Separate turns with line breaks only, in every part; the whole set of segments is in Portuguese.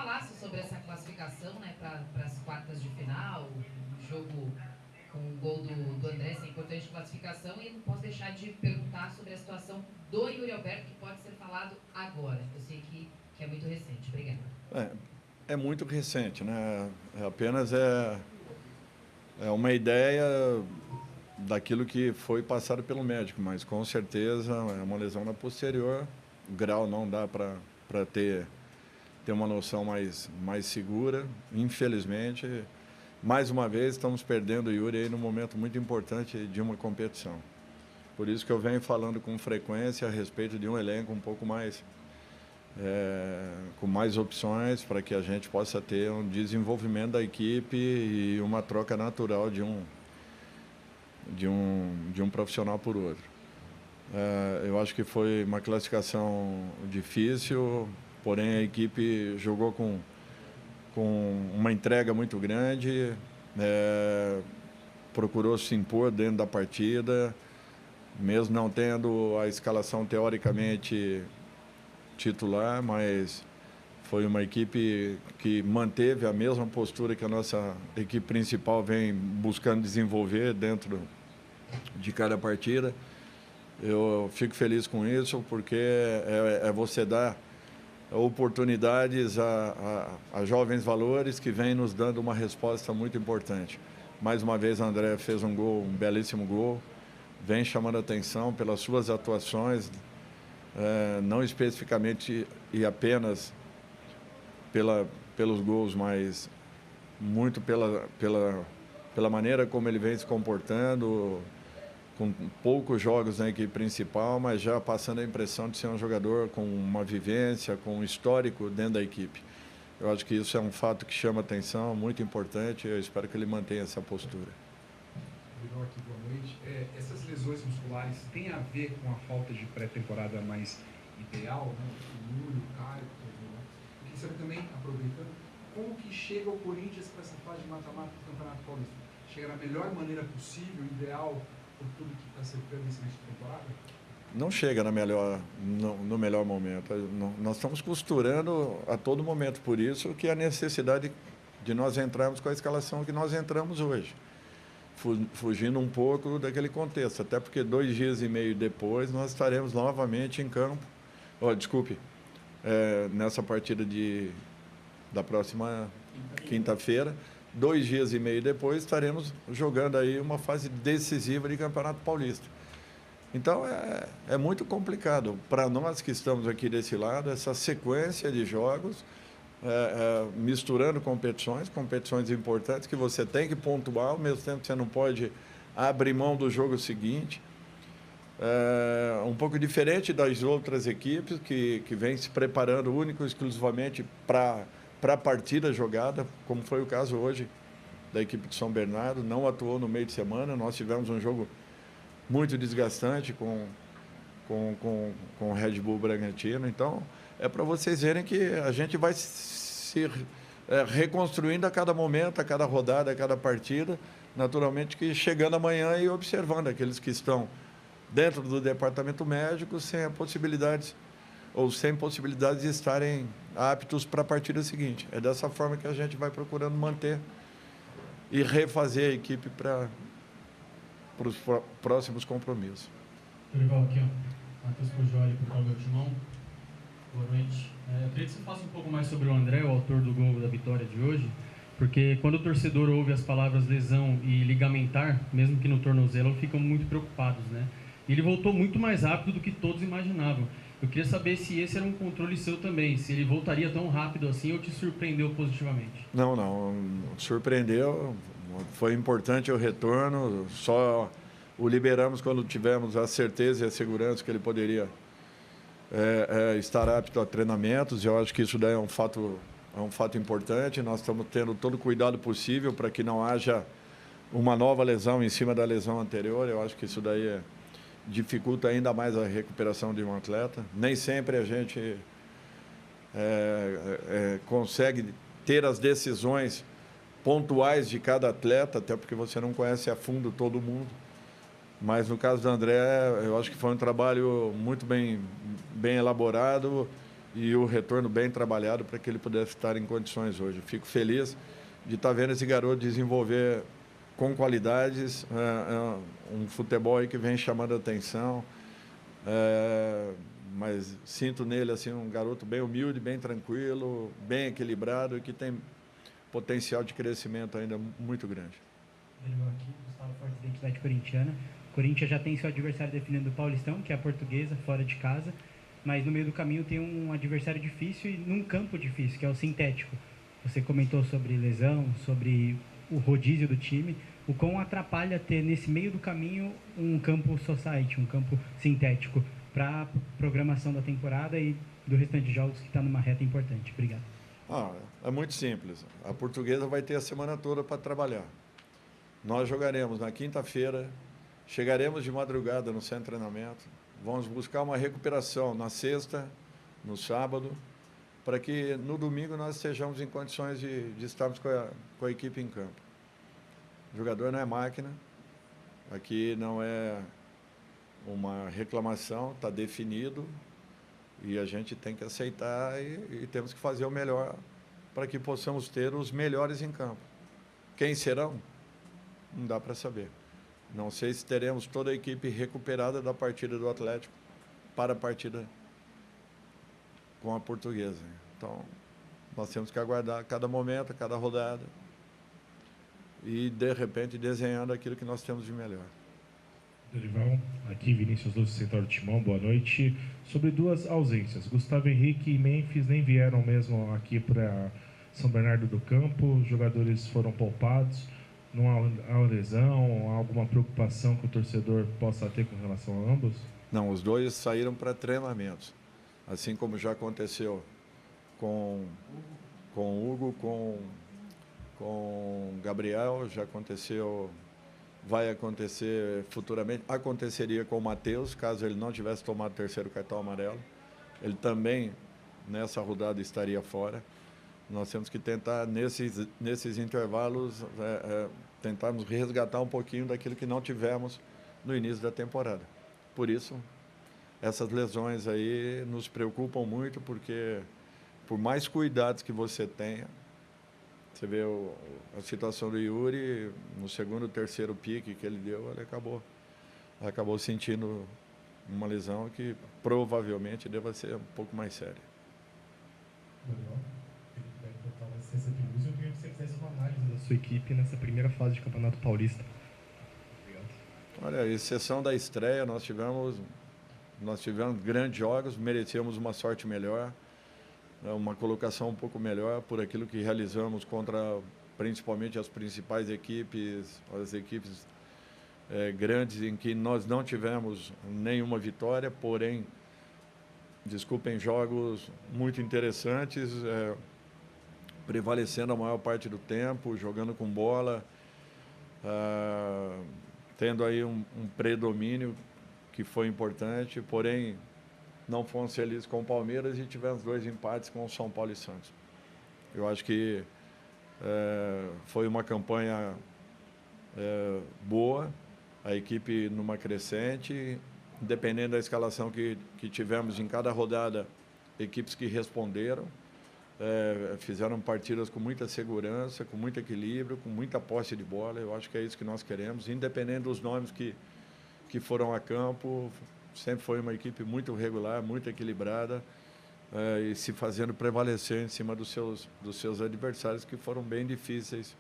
falasse sobre essa classificação, né, para as quartas de final, o jogo com o gol do André, essa importante classificação, e não posso deixar de perguntar sobre a situação do Yuri Alberto, que pode ser falado agora. Eu sei que é muito recente. Obrigada.
É muito recente, né? É uma ideia daquilo que foi passado pelo médico, mas com certeza é uma lesão na posterior. O grau não dá para ter uma noção mais segura. Infelizmente, mais uma vez, estamos perdendo o Yuri aí num momento muito importante de uma competição. Por isso que eu venho falando com frequência a respeito de um elenco um pouco mais com mais opções para que a gente possa ter um desenvolvimento da equipe e uma troca natural de um profissional por outro. Eu acho que foi uma classificação difícil, porém a equipe jogou com uma entrega muito grande, procurou se impor dentro da partida, mesmo não tendo a escalação teoricamente titular, mas foi uma equipe que manteve a mesma postura que a nossa equipe principal vem buscando desenvolver dentro de cada partida. Eu fico feliz com isso, porque é você dar oportunidades a jovens valores que vêm nos dando uma resposta muito importante. Mais uma vez, o André fez um gol, um belíssimo gol, vem chamando a atenção pelas suas atuações, não especificamente e apenas pelos gols, mas muito pela maneira como ele vem se comportando, com poucos jogos na equipe principal, mas já passando a impressão de ser um jogador com uma vivência, com um histórico dentro da equipe. Eu acho que isso é um fato que chama atenção, muito importante, e eu espero que ele mantenha essa postura.
Vidal, aqui, boa noite. Essas lesões musculares têm a ver com a falta de pré-temporada mais ideal, né? O Yuri, o Caio, eu queria saber também, aproveitando, como que chega o Corinthians para essa fase de mata-mata do Campeonato Paulista? Chega da melhor maneira possível, ideal, por tudo que está sendo feito nesse início de temporada?
Não chega no melhor momento. Nós estamos costurando a todo momento, por isso que a necessidade de nós entrarmos com a escalação que nós entramos hoje, fugindo um pouco daquele contexto, até porque 2 dias e meio depois nós estaremos novamente em campo. Nessa partida da próxima quinta-feira, 2 dias e meio depois estaremos jogando aí uma fase decisiva de Campeonato Paulista. Então é muito complicado para nós que estamos aqui desse lado, essa sequência de jogos, misturando competições importantes que você tem que pontuar, ao mesmo tempo que você não pode abrir mão do jogo seguinte. Um pouco diferente das outras equipes que vêm se preparando único e exclusivamente para a partida jogada, como foi o caso hoje da equipe de São Bernardo, não atuou no meio de semana. Nós tivemos um jogo muito desgastante com o Red Bull Bragantino. Então, é para vocês verem que a gente vai se reconstruindo a cada momento, a cada rodada, a cada partida. Naturalmente que chegando amanhã e observando aqueles que estão dentro do departamento médico sem possibilidades de estarem aptos para a partida seguinte. É dessa forma que a gente vai procurando manter e refazer a equipe para os próximos compromissos.
Dorival, aqui, Matheus Pujoli, por Paulo Timão. Boa noite. Eu queria que você falasse um pouco mais sobre o André, o autor do gol da vitória de hoje, porque quando o torcedor ouve as palavras lesão e ligamentar, mesmo que no tornozelo, ficam muito preocupados, né? E ele voltou muito mais rápido do que todos imaginavam. Eu queria saber se esse era um controle seu também, se ele voltaria tão rápido assim ou te surpreendeu positivamente?
Não, surpreendeu. Foi importante o retorno, só o liberamos quando tivemos a certeza e a segurança que ele poderia estar apto a treinamentos. Eu acho que isso daí é um fato importante. Nós estamos tendo todo o cuidado possível para que não haja uma nova lesão em cima da lesão anterior. Eu acho que isso daí dificulta ainda mais a recuperação de um atleta. Nem sempre a gente consegue ter as decisões pontuais de cada atleta, até porque você não conhece a fundo todo mundo. Mas no caso do André, eu acho que foi um trabalho muito bem elaborado e o retorno bem trabalhado para que ele pudesse estar em condições hoje. Fico feliz de estar vendo esse garoto desenvolver com qualidades um futebol aí que vem chamando a atenção, mas sinto nele assim um garoto bem humilde, bem tranquilo, bem equilibrado e que tem potencial de crescimento ainda muito grande.
Aqui, Gustavo Fortes, da Identidade Corintiana. O Corinthians já tem seu adversário definido do Paulistão, que é a Portuguesa, fora de casa, mas no meio do caminho tem um adversário difícil e num campo difícil, que é o sintético. Você comentou sobre lesão, sobre o rodízio do time, o quão atrapalha ter nesse meio do caminho um campo society, um campo sintético, para a programação da temporada e do restante de jogos que está numa reta importante. Obrigado.
É muito simples. A Portuguesa vai ter a semana toda para trabalhar. Nós jogaremos na quinta-feira, chegaremos de madrugada no centro de treinamento, vamos buscar uma recuperação na sexta, no sábado, para que no domingo nós estejamos em condições de estarmos com a equipe em campo. O jogador não é máquina, aqui não é uma reclamação, está definido e a gente tem que aceitar e temos que fazer o melhor para que possamos ter os melhores em campo. Quem serão? Não dá para saber. Não sei se teremos toda a equipe recuperada da partida do Atlético para a partida com a Portuguesa. Então, nós temos que aguardar cada momento, cada rodada e, de repente, desenhando aquilo que nós temos de melhor.
Dorival, aqui Vinícius Lúcio, Central do Timão, boa noite. Sobre duas ausências, Gustavo Henrique e Memphis nem vieram mesmo aqui para São Bernardo do Campo, os jogadores foram poupados. Não há lesão, há alguma preocupação que o torcedor possa ter com relação a ambos?
Não, os dois saíram para treinamentos, assim como já aconteceu com o Hugo, com Gabriel, já aconteceu, vai acontecer futuramente, aconteceria com o Matheus, caso ele não tivesse tomado o terceiro cartão amarelo. Ele também, nessa rodada, estaria fora. Nós temos que tentar, nesses intervalos, tentarmos resgatar um pouquinho daquilo que não tivemos no início da temporada. Por isso, essas lesões aí nos preocupam muito, porque por mais cuidados que você tenha, você vê a situação do Yuri, no segundo, terceiro pique que ele deu, ele acabou sentindo uma lesão que provavelmente deva ser um pouco mais séria.
Eu queria que você fizesse uma análise da sua equipe nessa primeira fase de Campeonato Paulista. Obrigado.
Olha, exceção da estreia, nós tivemos grandes jogos, merecemos uma sorte melhor, uma colocação um pouco melhor por aquilo que realizamos contra principalmente as principais equipes, as equipes grandes em que nós não tivemos nenhuma vitória, porém, desculpem, jogos muito interessantes, prevalecendo a maior parte do tempo, jogando com bola, tendo aí um predomínio que foi importante, porém não fomos felizes com o Palmeiras e tivemos 2 empates com o São Paulo e Santos. Eu acho que foi uma campanha boa, a equipe numa crescente, dependendo da escalação que tivemos em cada rodada, equipes que responderam, fizeram partidas com muita segurança, com muito equilíbrio, com muita posse de bola. Eu acho que é isso que nós queremos, independente dos nomes que foram a campo. Sempre foi uma equipe muito regular, muito equilibrada, e se fazendo prevalecer em cima dos seus adversários, que foram bem difíceis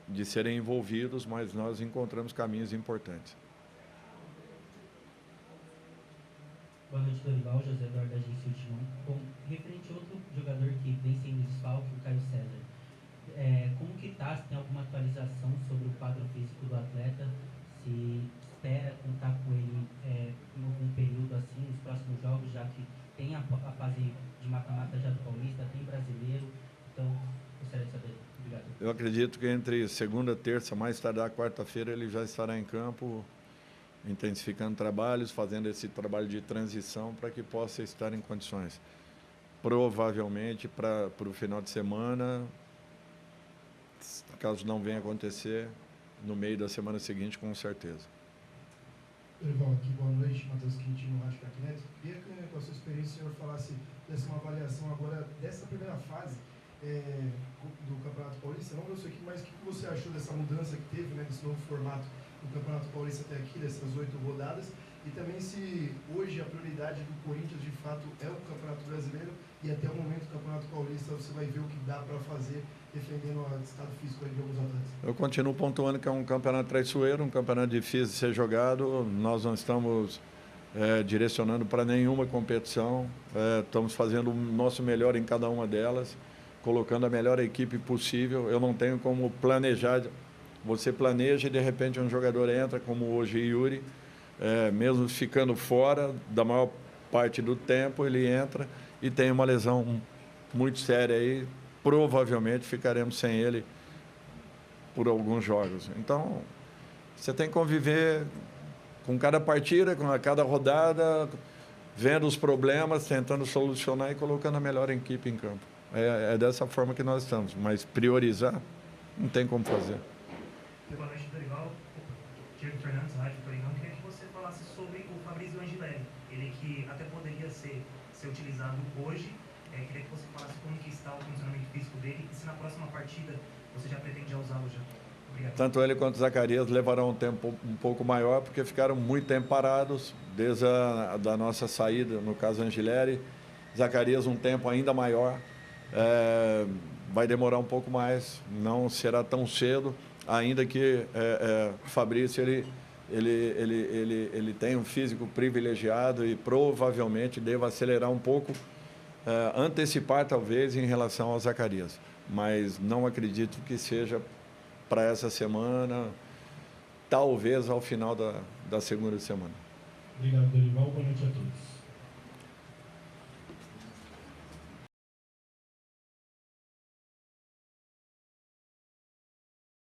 de serem envolvidos, mas nós encontramos caminhos importantes.
Boa noite, Dorival. José Eduardo da Agência Timão. Bom, referente a outro jogador que vem sendo desfalque, o Caio César. Como que está? Se tem alguma atualização sobre o quadro físico do atleta? Se espera contar com ele em algum período assim, nos próximos jogos, já que tem a fase de mata-mata já do Paulista, tem brasileiro. Então, gostaria de saber. Obrigado.
Eu acredito que entre segunda, terça, mais tardar quarta-feira, ele já estará em campo, intensificando trabalhos, fazendo esse trabalho de transição para que possa estar em condições. Provavelmente para o final de semana, caso não venha acontecer, no meio da semana seguinte, com certeza.
Dorival, aqui, boa noite. Matheus Quintino, Rádio Crack. Queria que, com a sua experiência, o senhor falasse, desse uma avaliação agora dessa primeira fase do Campeonato Paulista. Não ver sua equipe, mas o que você achou dessa mudança que teve, né, desse novo formato do Campeonato Paulista até aqui, dessas 8 rodadas? E também se hoje a prioridade do Corinthians, de fato, é o Campeonato Brasileiro e até o momento do Campeonato Paulista você vai ver o que dá para fazer defendendo o estado físico de alguns atletas. Eu continuo pontuando que é um campeonato traiçoeiro, um campeonato difícil de ser jogado. Nós não estamos direcionando para nenhuma competição. Estamos fazendo o nosso melhor em cada uma delas, colocando a melhor equipe possível. Eu não tenho como planejar. Você planeja e, de repente, um jogador entra, como hoje Yuri, mesmo ficando fora da maior parte do tempo, ele entra e tem uma lesão muito séria aí. Provavelmente ficaremos sem ele por alguns jogos. Então, você tem que conviver com cada partida, com cada rodada, vendo os problemas, tentando solucionar e colocando a melhor equipe em campo. É dessa forma que nós estamos, mas priorizar não tem como fazer.
Boa noite, Dorival. Diego Fernandes, Rádio Coringão. Queria que você falasse sobre o Fabrício Angileri, ele que até poderia ser utilizado hoje. Queria que você falasse como que está o funcionamento físico dele e se na próxima partida você já pretende usá-lo já. Obrigado.
Tanto ele quanto o Zacarias levarão um tempo um pouco maior, porque ficaram muito tempo parados, desde a nossa saída, no caso Angileri. Zacarias um tempo ainda maior. Vai demorar um pouco mais, não será tão cedo, ainda que o Fabrício ele tem um físico privilegiado e provavelmente deva acelerar um pouco, antecipar talvez em relação ao Zacarias, mas não acredito que seja para essa semana, talvez ao final da segunda semana.
Obrigado, Dorival. Boa noite a todos.